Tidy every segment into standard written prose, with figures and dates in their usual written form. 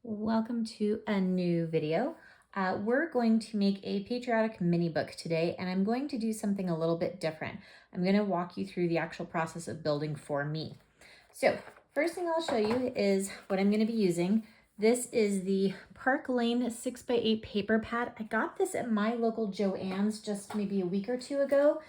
Welcome to a new video. We're going to make a patriotic mini book today, and I'm going to do something a little bit different. I'm going to walk you through the actual process of building for me. So first thing I'll show you is what I'm going to be using. This is the Park Lane 6x8 paper pad. I got this at my local Joann's just maybe a week or two ago.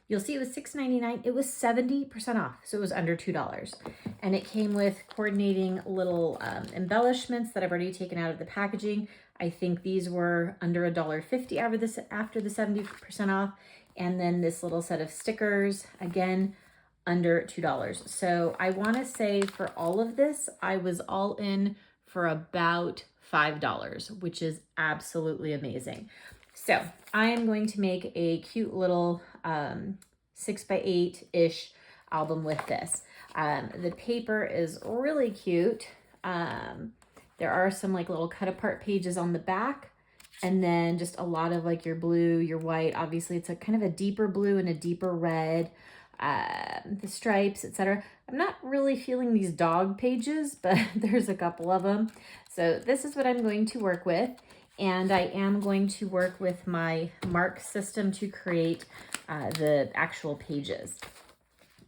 You'll see it was $6.99. It was 70% off, so it was under $2. And it came with coordinating little embellishments that I've already taken out of the packaging. I think these were under $1.50 after the 70% off. And then this little set of stickers, again, under $2. So I want to say for all of this, I was all in for about $5, which is absolutely amazing. So I am going to make a cute little 6x8-ish album with this. The paper is really cute. There are some like little cut apart pages on the back, and then just a lot of like your blue, your white. Obviously it's a kind of a deeper blue and a deeper red, the stripes, etc. I'm not really feeling these dog pages, but there's a couple of them. So this is what I'm going to work with. And I am going to work with my mark system to create the actual pages.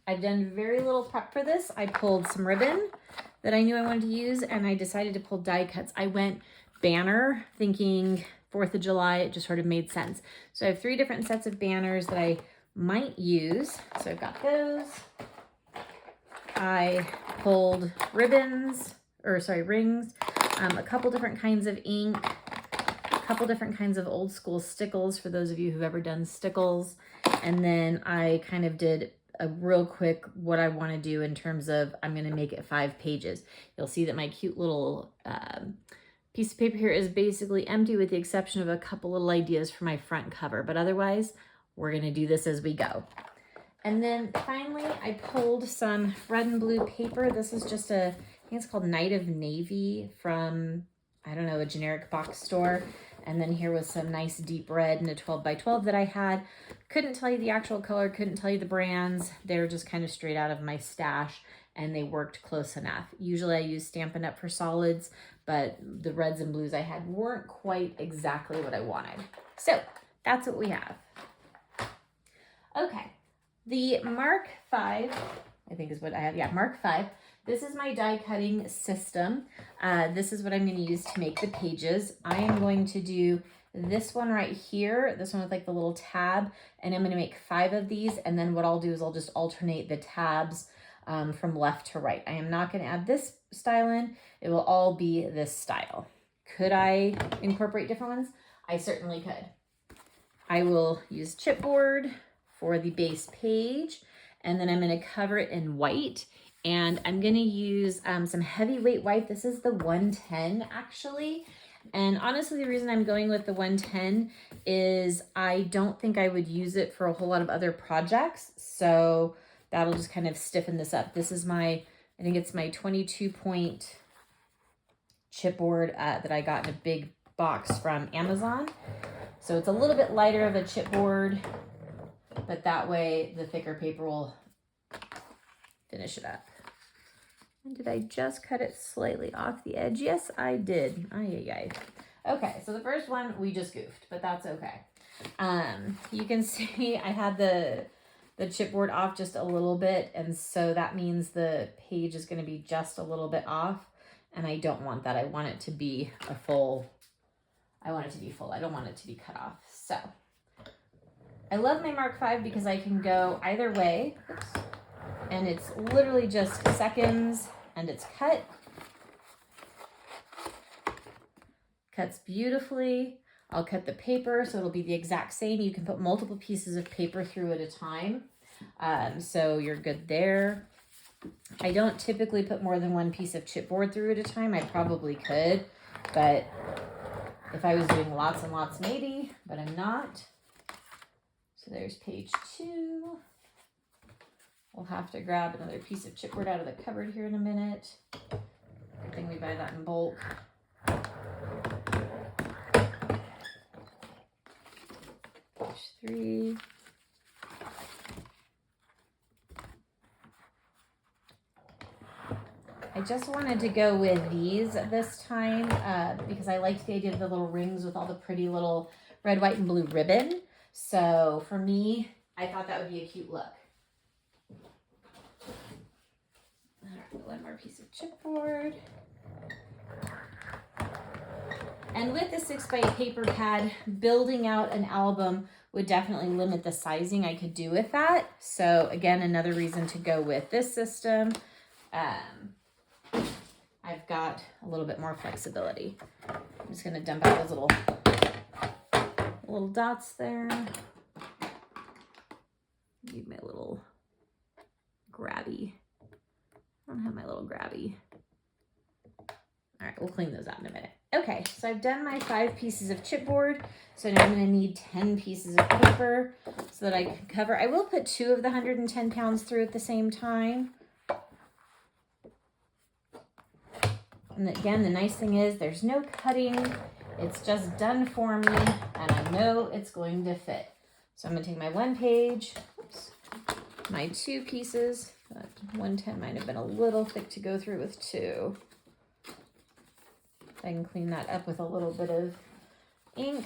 I've done very little prep for this. I pulled some ribbon that I knew I wanted to use, and I decided to pull die cuts. I went banner thinking 4th of July. It just sort of made sense. So I have 3 different sets of banners that I might use. So I've got those. I pulled rings, a couple different kinds of ink, a couple different kinds of old school stickles for those of you who've ever done stickles. And then I kind of did a real quick what I want to do in terms of I'm going to make it 5 pages. You'll see that my cute little piece of paper here is basically empty with the exception of a couple little ideas for my front cover. But otherwise, we're going to do this as we go. And then finally, I pulled some red and blue paper. This is just I think it's called Night of Navy from, I don't know, a generic box store. And then here was some nice deep red in a 12x12 that I had. Couldn't tell you the actual color, couldn't tell you the brands. They're just kind of straight out of my stash, and they worked close enough. Usually I use Stampin' Up! For solids, but the reds and blues I had weren't quite exactly what I wanted. So that's what we have. Okay, the Mark 5, I think is what I have. Yeah, Mark 5. This is my die cutting system. This is what I'm going to use to make the pages. I am going to do this one right here, this one with like the little tab, and I'm going to make 5 of these. And then what I'll do is I'll just alternate the tabs from left to right. I am not going to add this style in. It will all be this style. Could I incorporate different ones? I certainly could. I will use chipboard for the base page, and then I'm going to cover it in white. And I'm going to use some heavyweight white. This is the 110 actually. And honestly, the reason I'm going with the 110 is I don't think I would use it for a whole lot of other projects. So that'll just kind of stiffen this up. This is I think it's my 22-point chipboard that I got in a big box from Amazon. So it's a little bit lighter of a chipboard, but that way the thicker paper will finish it up. And did I just cut it slightly off the edge? Yes, I did. Ay. Okay, so the first one we just goofed, but that's okay. You can see I had the chipboard off just a little bit, and so that means the page is going to be just a little bit off, and I don't want that. I want it to be full. I don't want it to be cut off. So I love my Mark 5 because I can go either way. Oops. And it's literally just seconds, and it's cut. Cuts beautifully. I'll cut the paper so it'll be the exact same. You can put multiple pieces of paper through at a time. So you're good there. I don't typically put more than 1 piece of chipboard through at a time. I probably could, but if I was doing lots and lots, maybe, but I'm not. So there's page 2. We'll have to grab another piece of chipboard out of the cupboard here in a minute. Good thing we buy that in bulk. Page 3. I just wanted to go with these this time because I liked the idea of the little rings with all the pretty little red, white, and blue ribbon. So for me, I thought that would be a cute look. All right, one more piece of chipboard. And with the 6x8 paper pad, building out an album would definitely limit the sizing I could do with that. So again, another reason to go with this system. I've got a little bit more flexibility. I'm just gonna dump out those little dots there. Need my little grabby. I don't have my little grabby. All right, we'll clean those out in a minute. Okay, so I've done my 5 pieces of chipboard. So now I'm gonna need 10 pieces of paper so that I can cover. I will put 2 of the 110 pounds through at the same time. And again, the nice thing is there's no cutting. It's just done for me, and I know it's going to fit. So I'm gonna take my 1 page, oops, my 2 pieces. That 110 might have been a little thick to go through with 2. I can clean that up with a little bit of ink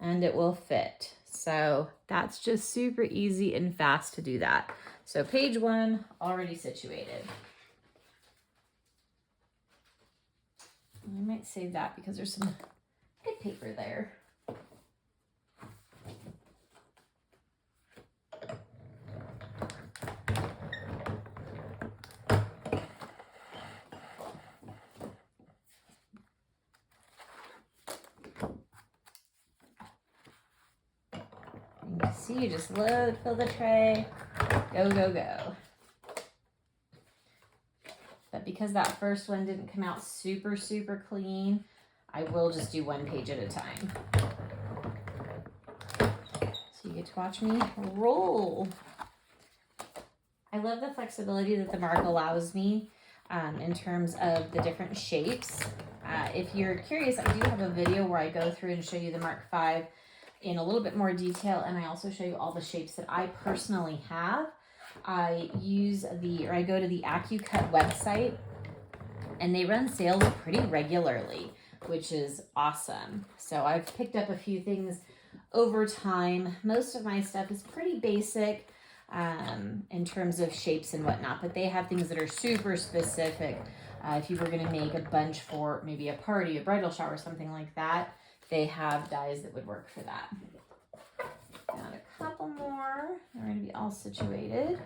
and it will fit. So that's just super easy and fast to do that. So page 1 already situated. I might save that because there's some good paper there. See, you just load, fill the tray, go, go, go. But because that first one didn't come out super, super clean, I will just do 1 page at a time. So you get to watch me roll. I love the flexibility that the mark allows me in terms of the different shapes. If you're curious, I do have a video where I go through and show you the Mark 5 in a little bit more detail, and I also show you all the shapes that I personally have. I go to the AccuCut website, and they run sales pretty regularly, which is awesome. So I've picked up a few things over time. Most of my stuff is pretty basic in terms of shapes and whatnot, but they have things that are super specific. If you were gonna make a bunch for maybe a party, a bridal shower, something like that, they have dies that would work for that. Got a couple more. They're going to be all situated.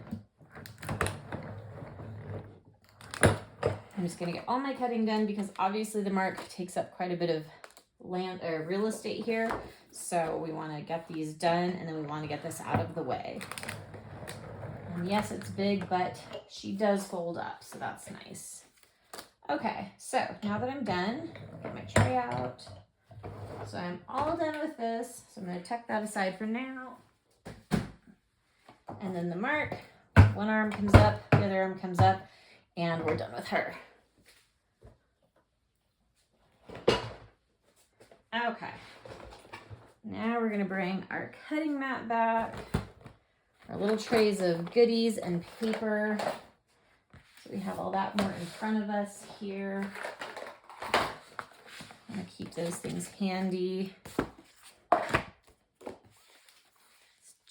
I'm just going to get all my cutting done because obviously the mark takes up quite a bit of land or real estate here. So we want to get these done and then we want to get this out of the way. And yes, it's big, but she does fold up, so that's nice. Okay, so now that I'm done, get my tray out. So I'm all done with this. So I'm going to tuck that aside for now. And then the mark, one arm comes up, the other arm comes up, and we're done with her. Okay. Now we're going to bring our cutting mat back. Our little trays of goodies and paper. So we have all that more in front of us here. I'm going to keep those things handy. Let's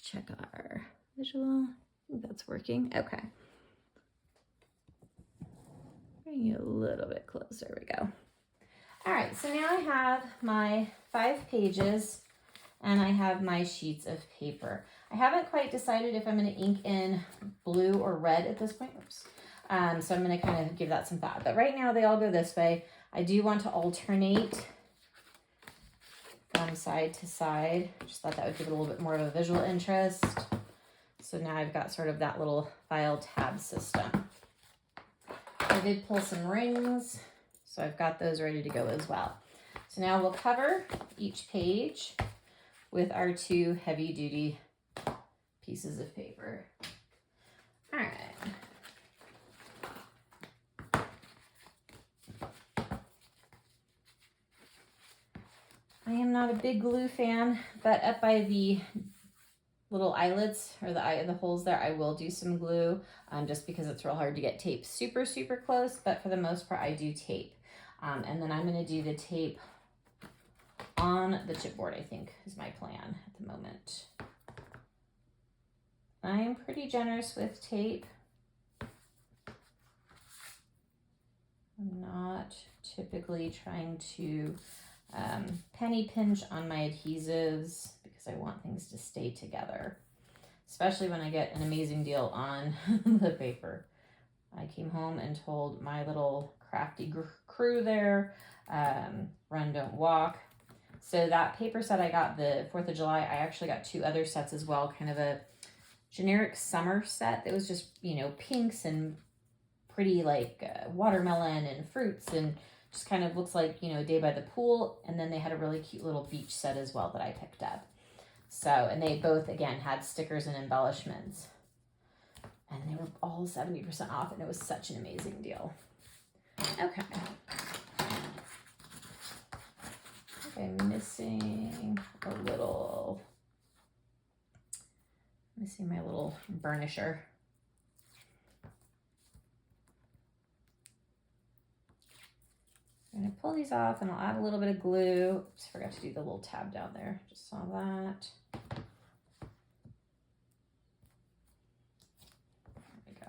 check our visual. I think that's working. Okay. Bring you a little bit closer. There we go. All right, so now I have my 5 pages and I have my sheets of paper. I haven't quite decided if I'm going to ink in blue or red at this point. Oops. So I'm going to kind of give that some thought. But right now they all go this way. I do want to alternate from side to side. Just thought that would give it a little bit more of a visual interest. So now I've got sort of that little file tab system. I did pull some rings, so I've got those ready to go as well. So now we'll cover each page with our 2 heavy duty pieces of paper. All right. I am not a big glue fan, but up by the little eyelets or the holes there, I will do some glue just because it's real hard to get tape super, super close. But for the most part, I do tape. And then I'm going to do the tape on the chipboard, I think is my plan at the moment. I'm pretty generous with tape. I'm not typically trying to penny pinch on my adhesives because I want things to stay together, especially when I get an amazing deal on the paper. I came home and told my little crafty crew there, run, don't walk. So that paper set I got the 4th of July, I actually got 2 other sets as well, kind of a generic summer set that was just, you know, pinks and pretty like watermelon and fruits and just kind of looks like, you know, a day by the pool. And then they had a really cute little beach set as well that I picked up. So, and they both, again, had stickers and embellishments. And they were all 70% off, and it was such an amazing deal. Okay. I'm missing a little, missing my little burnisher. I'm gonna pull these off and I'll add a little bit of glue. Oops, forgot to do the little tab down there. Just saw that. There we go.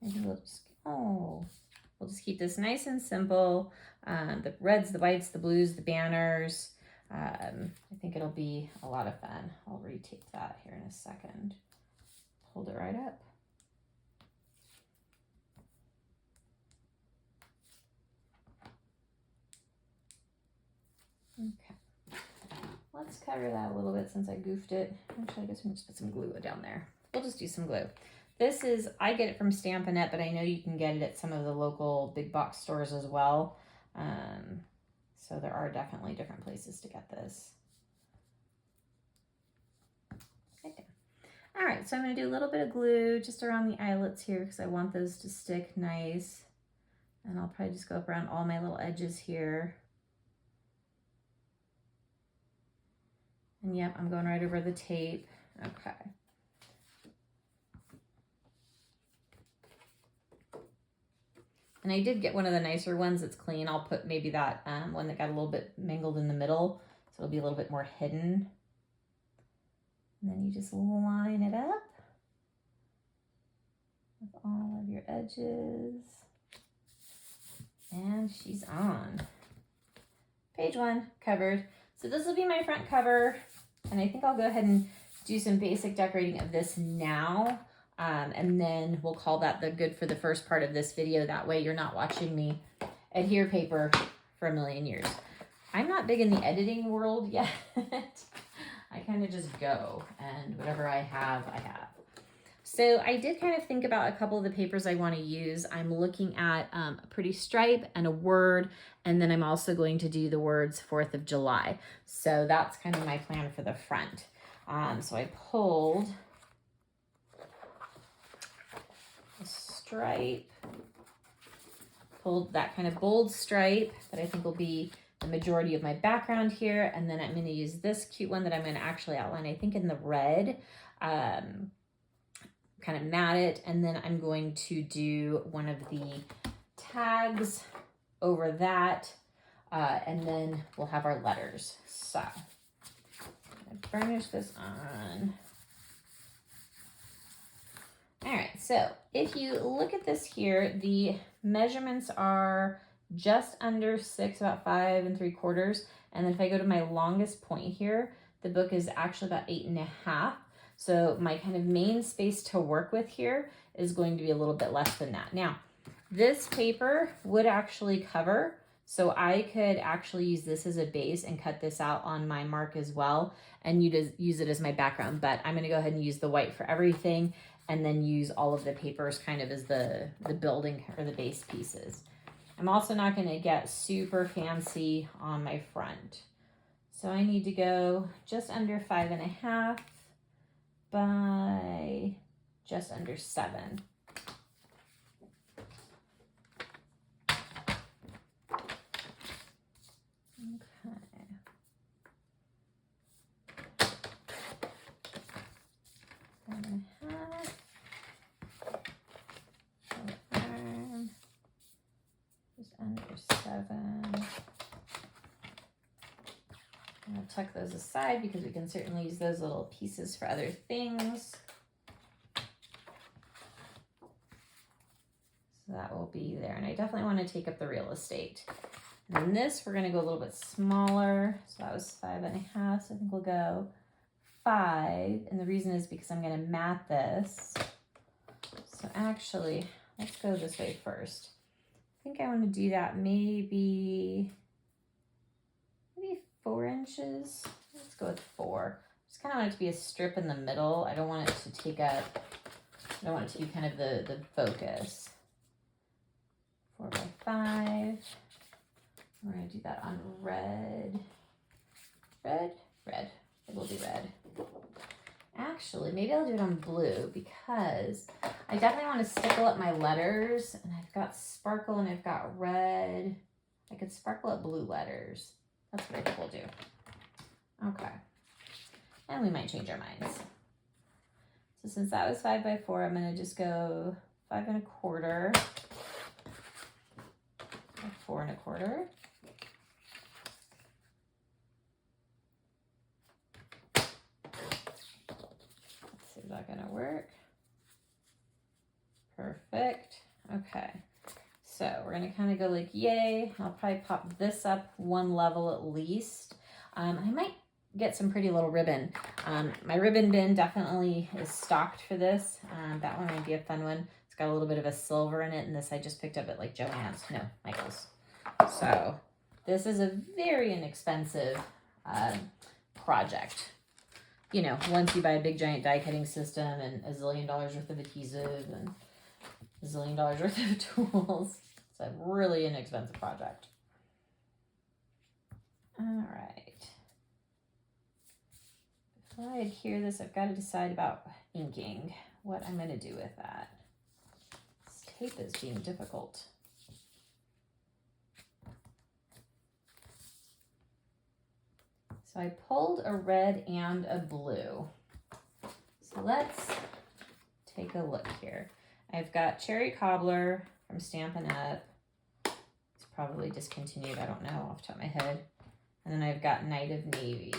Maybe we'll just keep this nice and simple. The reds, the whites, the blues, the banners. I think it'll be a lot of fun. I'll retape that here in a second. Hold it right up. Okay. Let's cover that a little bit since I goofed it. Actually, I guess we can just put some glue down there. We'll just do some glue. This is, I get it from Stampin' Up, but I know you can get it at some of the local big box stores as well. So there are definitely different places to get this. Okay. All right, so I'm going to do a little bit of glue just around the eyelets here because I want those to stick nice. And I'll probably just go up around all my little edges here. And yep, I'm going right over the tape. Okay. And I did get one of the nicer ones that's clean. I'll put maybe that one that got a little bit mingled in the middle, so it'll be a little bit more hidden. And then you just line it up with all of your edges. And she's on. Page 1 covered. So this will be my front cover. And I think I'll go ahead and do some basic decorating of this now. And then we'll call that the good for the first part of this video. That way you're not watching me adhere paper for a million years. I'm not big in the editing world yet. I kind of just go, and whatever I have, I have. So I did kind of think about a couple of the papers I want to use. I'm looking at a pretty stripe and a word, and then I'm also going to do the words 4th of July. So that's kind of my plan for the front. So I pulled a stripe, pulled that kind of bold stripe that I think will be the majority of my background here. And then I'm going to use this cute one that I'm going to actually outline, I think in the red, kind of mat it. And then I'm going to do one of the tags over that. And then we'll have our letters. So I'm going to burnish this on. All right, so if you look at this here, the measurements are just under 6, about 5 3/4. And then if I go to my longest point here, the book is actually about 8 1/2. So my kind of main space to work with here is going to be a little bit less than that. Now, this paper would actually cover, so I could actually use this as a base and cut this out on my mark as well and use it as my background. But I'm going to go ahead and use the white for everything and then use all of the papers kind of as the building or the base pieces. I'm also not going to get super fancy on my front. So I need to go just under 5 1/2 by just under 7. tuck those aside because we can certainly use those little pieces for other things. So that will be there. And I definitely want to take up the real estate. And then this, we're going to go a little bit smaller. So that was 5.5. So I think we'll go 5. And the reason is because I'm going to mat this. So actually, let's go this way first. I think I want to do that maybe 4 inches. Let's go with 4. Just kind of want it to be a strip in the middle. I don't want it to take up, I don't want it to be kind of the focus. 4 by 5. We're going to do that on red. Red? Red. We'll do red. Actually, maybe I'll do it on blue because I definitely want to stickle up my letters. And I've got sparkle and I've got red. I could sparkle up blue letters. That's what I think we'll do. Okay. And we might change our minds. So since that was 5 by 4, I'm going to just go 5.25. 4.25. Let's see if that's going to work. Perfect. Okay. So we're going to kind of go like, yay. I'll probably pop this up 1 level at least. I might get some pretty little ribbon. My ribbon bin definitely is stocked for this. That one might be a fun one. It's got a little bit of a silver in it, and this I just picked up at like Joann's. No, Michael's. So this is a very inexpensive project. You know, once you buy a big giant die cutting system and $1 zillion worth of adhesive and $1 zillion worth of tools, it's a really inexpensive project. All right. Before I adhere this, I've got to decide about inking, what I'm going to do with that. This tape is being difficult. So I pulled a red and a blue. So let's take a look here. I've got Cherry Cobbler from Stampin' Up. It's probably discontinued, I don't know off the top of my head. And then I've got Night of Navy,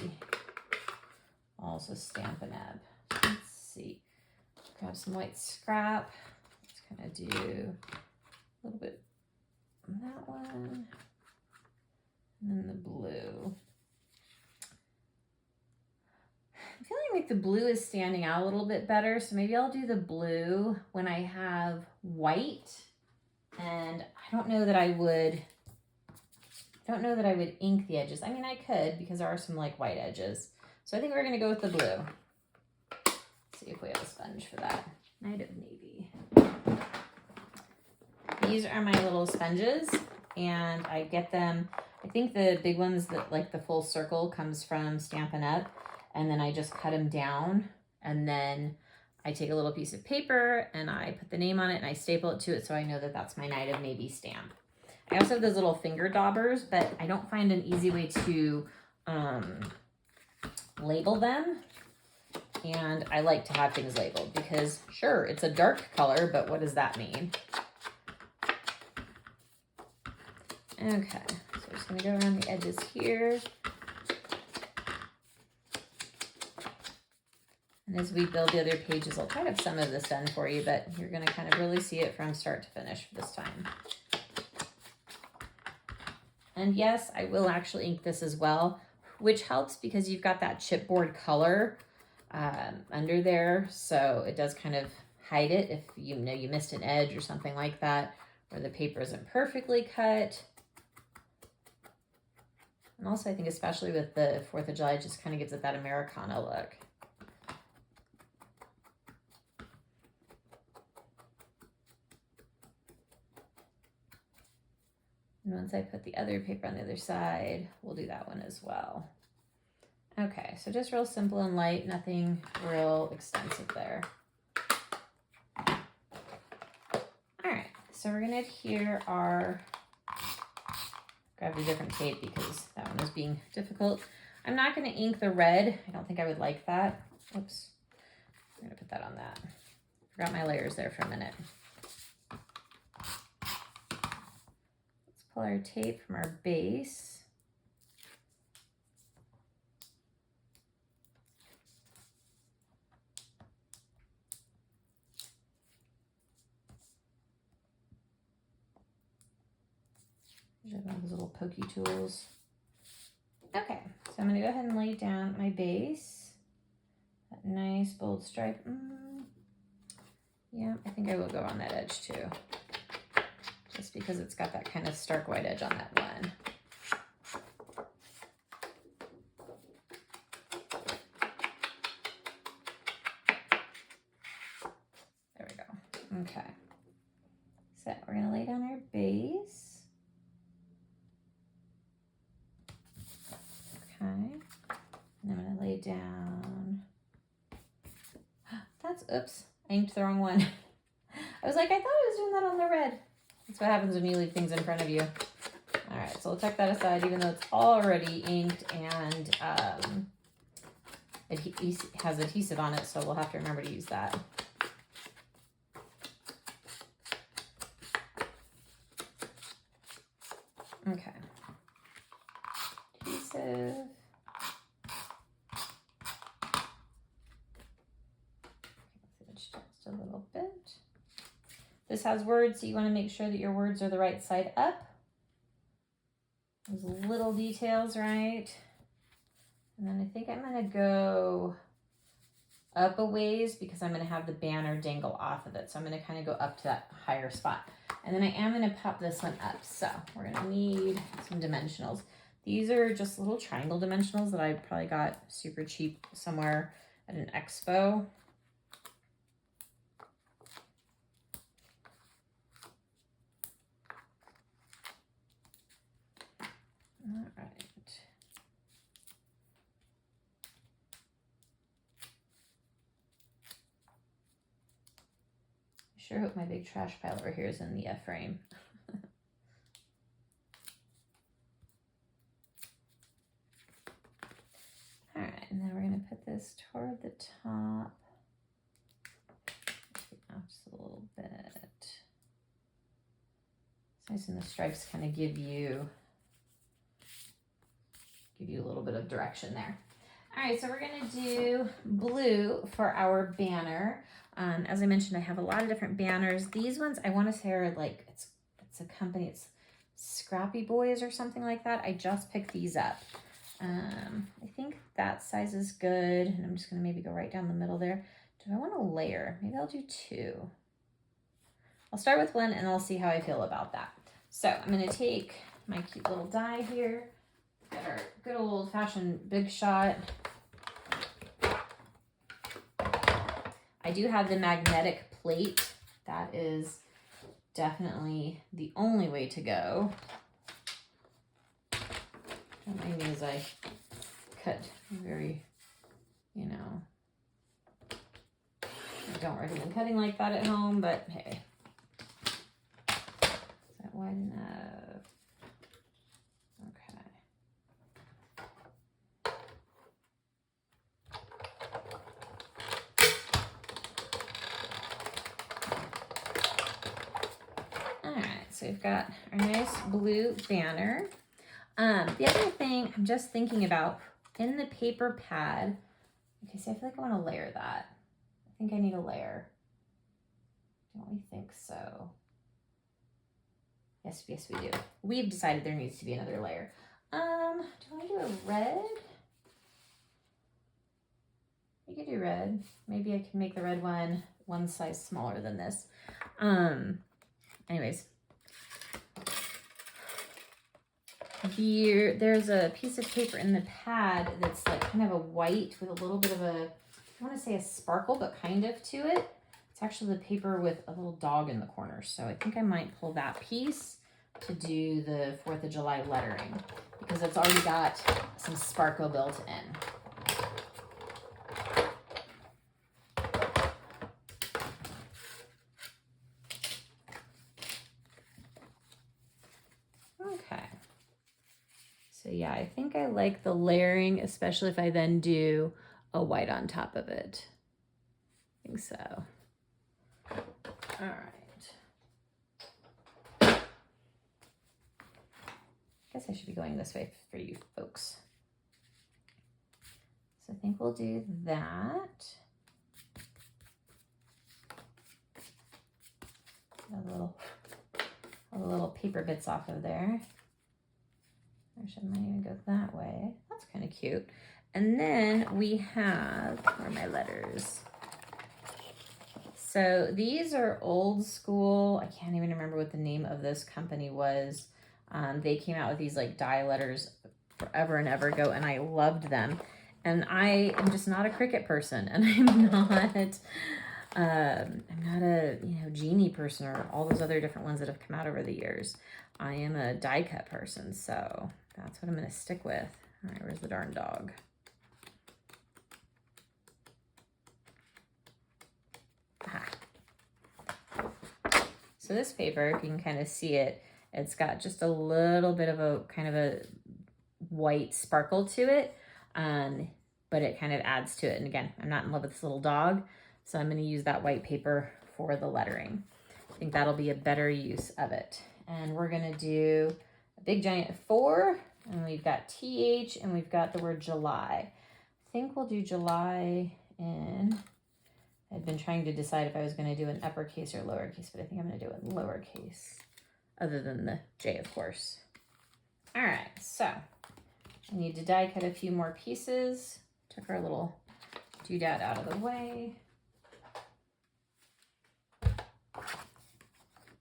also Stampin' Up. So let's see, grab some white scrap. Let's kind of do a little bit on that one. And then the blue. I'm feeling like the blue is standing out a little bit better, so maybe I'll do the blue when I have white. And I don't know that I would ink the edges. I mean, I could because there are some like white edges. So I think we're gonna go with the blue. Let's see if we have a sponge for that. Night of Navy. These are my little sponges, and I get them, I think the big ones that like the full circle comes from Stampin' Up. And then I just cut them down, and then I take a little piece of paper and I put the name on it and I staple it to it so I know that that's my Night of Navy stamp. I also have those little finger daubers, but I don't find an easy way to label them. And I like to have things labeled because sure, it's a dark color, but what does that mean? Okay, so I'm just gonna go around the edges here. And as we build the other pages, I'll try to have some of this done for you, but you're going to kind of really see it from start to finish this time. And yes, I will actually ink this as well, which helps because you've got that chipboard color under there. So it does kind of hide it if you know you missed an edge or something like that, or the paper isn't perfectly cut. And also I think especially with the 4th of July, it just kind of gives it that Americana look. And once I put the other paper on the other side, we'll do that one as well. Okay, so just real simple and light, nothing real extensive there. All right, so we're gonna adhere our, grab a different tape because that one is being difficult. I'm not gonna ink the red. I don't think I would like that. Oops, I'm gonna put that on that. Forgot my layers there for a minute. Our tape from our base. I have one of those little pokey tools. Okay, so I'm gonna go ahead and lay down my base. That nice bold stripe. Yeah, I think I will go on that edge too. Just because it's got that kind of stark white edge on that one. There we go. Okay. So we're gonna lay down our base. Okay. And I'm gonna lay down. Oops, I inked the wrong one. I was like, I thought I was doing that on the red. That's what happens when you leave things in front of you. All right, so we'll tuck that aside, even though it's already inked and it has adhesive on it, so we'll have to remember to use that. Okay. Adhesive. Just a little bit. This has words, so you want to make sure that your words are the right side up. Those little details, right? And then I think I'm going to go up a ways because I'm going to have the banner dangle off of it. So I'm going to kind of go up to that higher spot. And then I am going to pop this one up. So we're going to need some dimensionals. These are just little triangle dimensionals that I probably got super cheap somewhere at an expo. All right. I sure hope my big trash pile over here is in the frame. All right, and then we're going to put this toward the top. Just a little bit. It's nice, and the stripes kind of give you a little bit of direction there. All right, so we're gonna do blue for our banner. As I mentioned, I have a lot of different banners. These ones I want to say are like, it's a company, it's Scrappy Boys or something like that. I just picked these up. I think that size is good, and I'm just gonna maybe go right down the middle there. Do I want to layer? Maybe I'll do two. I'll start with one and I'll see how I feel about that. So I'm gonna take my cute little die here. Got our good old fashioned Big Shot. I do have the magnetic plate. That is definitely the only way to go. Don't mind me as I cut very, you know, I don't recommend cutting like that at home, but hey. Is that wide enough? Okay. All right, so we've got our nice blue banner. The other thing I'm just thinking about in the paper pad, okay, so I feel like I want to layer that. I think I need a layer. Don't we think so? Yes, yes, we do. We've decided there needs to be another layer. Do I do a red? We could do red. Maybe I can make the red one size smaller than this. Anyways. There's a piece of paper in the pad that's like kind of a white with a little bit of a, I want to say a sparkle, but kind of to it. It's actually the paper with a little dog in the corner. So I think I might pull that piece to do the 4th of July lettering because it's already got some sparkle built in. Okay. So yeah, I think I like the layering, especially if I then do a white on top of it. I think so. All right. I guess I should be going this way for you folks. So I think we'll do that. All the little paper bits off of there. Actually, I might even go that way. That's kind of cute. And then we have, where are my letters? So these are old school. I can't even remember what the name of this company was. They came out with these like die letters forever and ever ago, and I loved them. And I am just not a Cricut person, and I'm not a genie person or all those other different ones that have come out over the years. I am a die cut person, so that's what I'm gonna stick with. All right, where's the darn dog? Aha. So this paper, if you can kind of see it, it's got just a little bit of a kind of a white sparkle to it, but it kind of adds to it. And again, I'm not in love with this little dog, so I'm going to use that white paper for the lettering. I think that'll be a better use of it. And we're going to do a big giant 4, and we've got TH, and we've got the word July. I think we'll do July in... I'd been trying to decide if I was going to do an uppercase or lowercase, but I think I'm going to do it in lowercase, other than the J, of course. All right, so I need to die cut a few more pieces. Took our little doodad out of the way.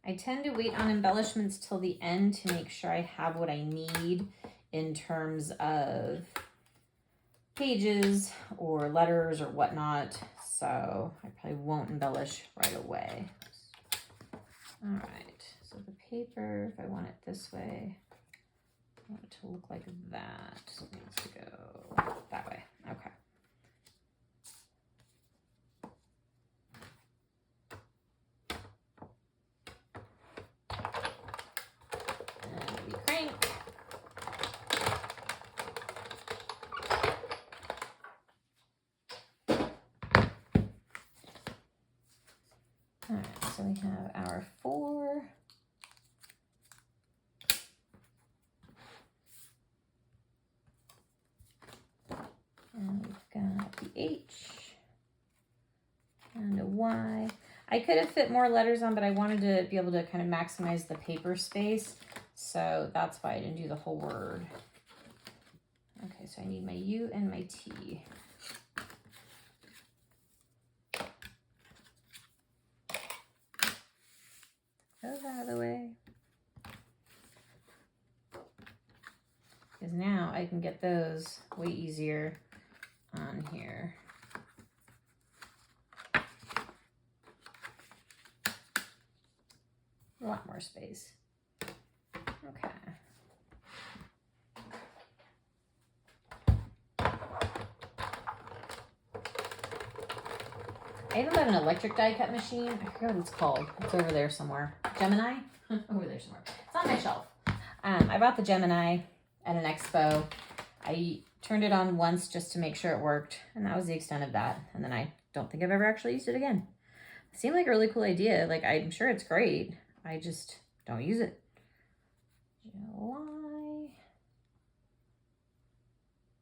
I tend to wait on embellishments till the end to make sure I have what I need in terms of pages or letters or whatnot. So I probably won't embellish right away. All right, so the paper, if I want it this way, I want it to look like that. So it needs to go that way. Okay. And we crank. All right, so we have our 4. And we've got the H and a Y. I could have fit more letters on, but I wanted to be able to kind of maximize the paper space. So that's why I didn't do the whole word. Okay, so I need my U and my T. Those out of the way. Because now I can get those way easier on here. A lot more space. Okay. I even got an electric die cut machine. I forget what it's called. It's over there somewhere. Gemini? Over there somewhere. It's on my shelf. I bought the Gemini at an expo. I turned it on once just to make sure it worked, and that was the extent of that. And then I don't think I've ever actually used it again. It seemed like a really cool idea. Like, I'm sure it's great. I just don't use it. July.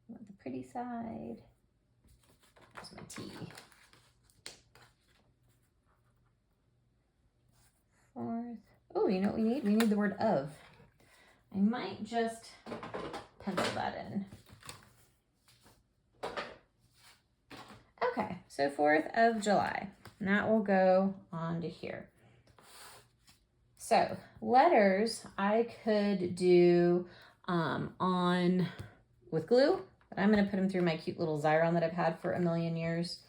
Want the pretty side. There's my T. 4th. Oh, you know what we need? We need the word of. I might just pencil that in. Okay, so 4th of July. And that will go on to here. So letters I could do on with glue, but I'm going to put them through my cute little Xyron that I've had for a million years.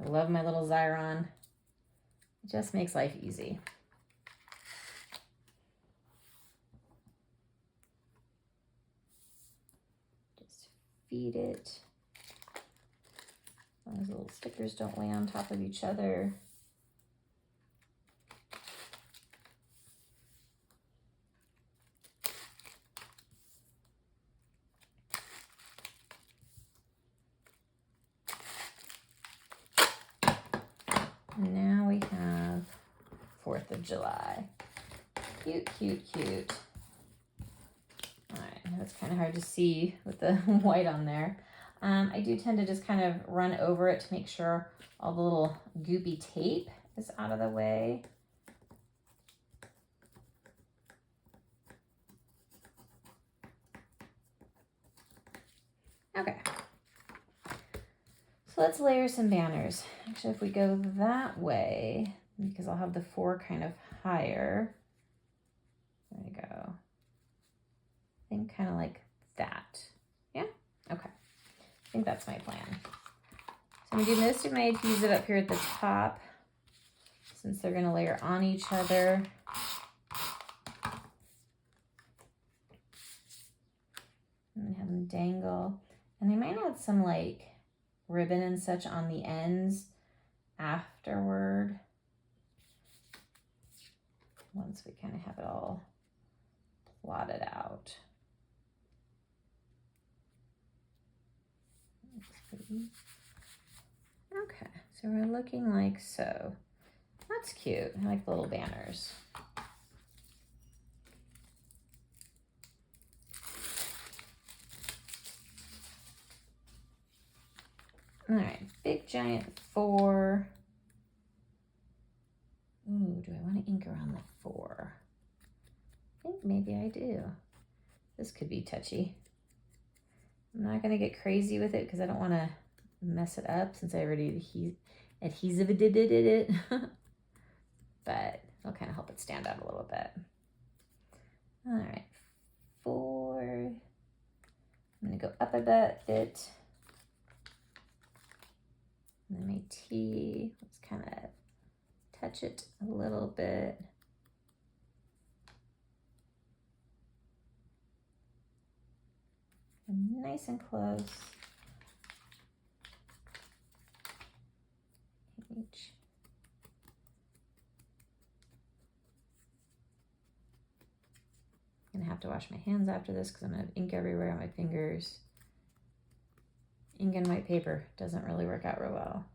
I love my little Xyron. It just makes life easy. Just feed it. As long as the little stickers don't lay on top of each other. Now we have 4th of July. Cute, cute, cute. All right, that's kind of hard to see with the white on there. I do tend to just kind of run over it to make sure all the little goopy tape is out of the way. Okay. So let's layer some banners. Actually, if we go that way, because I'll have the 4 kind of higher. There we go. I think kind of like that. Yeah? Okay. I think that's my plan. So I'm going to do most of my adhesive up here at the top, since they're going to layer on each other. And have them dangle. And I might add some like ribbon and such on the ends afterward, once we kind of have it all plotted out. Looks pretty. Okay, so we're looking like so. That's cute. I like the little banners. All right, big giant 4. Ooh, do I want to ink around the 4? I think maybe I do. This could be touchy. I'm not gonna get crazy with it because I don't want to mess it up since I already adhesive did it. But it'll kind of help it stand out a little bit. All right, 4. I'm gonna go up a bit. And then my T, let's kind of touch it a little bit. And nice and close. H. I'm gonna have to wash my hands after this because I'm gonna have ink everywhere on my fingers. Ink and white paper doesn't really work out real well.